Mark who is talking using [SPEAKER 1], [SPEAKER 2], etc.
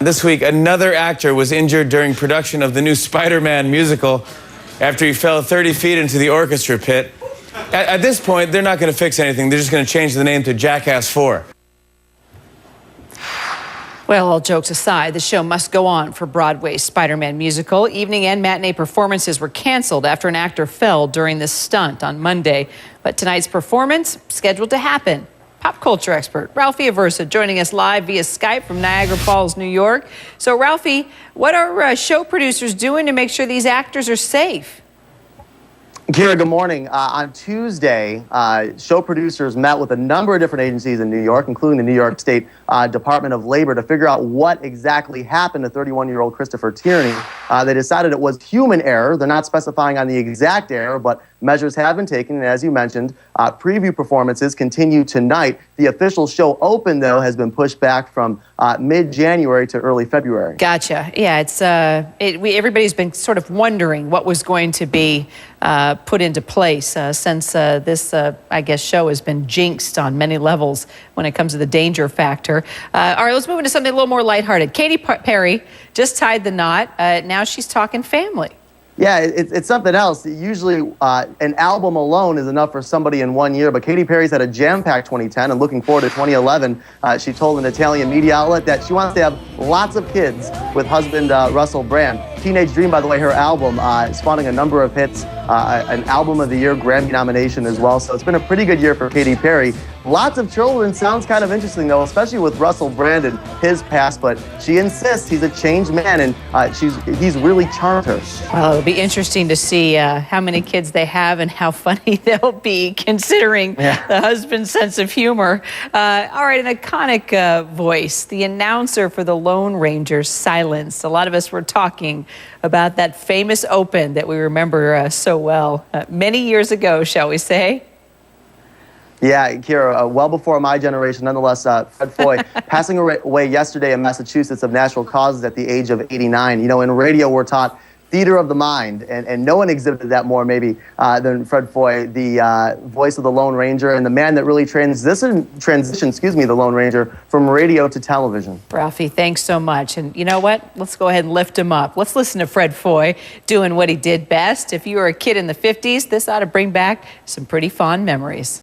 [SPEAKER 1] This week, another actor was injured during production of the new Spider-Man musical after he fell 30 feet into the orchestra pit. At this point, they're not going to fix anything. They're just going to change the name to Jackass 4.
[SPEAKER 2] Well, all jokes aside, the show must go on for Broadway's Spider-Man musical. Evening and matinee performances were canceled after an actor fell during this stunt on Monday. But tonight's performance scheduled to happen. Pop culture expert Ralphie Aversa joining us live via Skype from Niagara Falls, New York. So, Ralphie, what are show producers doing to make sure these actors are safe?
[SPEAKER 3] Kyra, good morning. On Tuesday, show producers met with a number of different agencies in New York, including the New York State Department of Labor, to figure out what exactly happened to 31-year-old Christopher Tierney. They decided it was human error. They're not specifying on the exact error, but measures have been taken. And as you mentioned, preview performances continue tonight. The official show open, though, has been pushed back from mid-January to early February.
[SPEAKER 2] Gotcha. Yeah, it's everybody's been sort of wondering what was going to be put into place since this, I guess, show has been jinxed on many levels when it comes to the danger factor. All right, let's move into something a little more lighthearted. Katy Perry just tied the knot. Now she's talking family.
[SPEAKER 3] Yeah, it's something else. Usually an album alone is enough for somebody in 1 year, but Katy Perry's had a jam-packed 2010 and looking forward to 2011. She told an Italian media outlet that she wants to have lots of kids with husband Russell Brand. Teenage Dream, by the way, her album, spawning a number of hits, an Album of the Year Grammy nomination as well. So it's been a pretty good year for Katy Perry. Lots of children. Sounds kind of interesting, though, especially with Russell Brand and his past. But she insists he's a changed man, and he's really charmed her.
[SPEAKER 2] Well, it'll be interesting to see how many kids they have and how funny they'll be, considering the husband's sense of humor. All right, an iconic voice, the announcer for the Lone Ranger, silenced. A lot of us were talking about that famous open that we remember so well many years ago, shall we say?
[SPEAKER 3] Yeah, Kyra, well before my generation, nonetheless, Fred Foy passing away yesterday in Massachusetts of natural causes at the age of 89. You know, in radio, we're taught theater of the mind, and no one exhibited that more maybe than Fred Foy, the voice of the Lone Ranger and the man that really transitioned, the Lone Ranger from radio to television.
[SPEAKER 2] Ralphie, thanks so much. And you know what? Let's go ahead and lift him up. Let's listen to Fred Foy doing what he did best. If you were a kid in the 50s, this ought to bring back some pretty fond memories.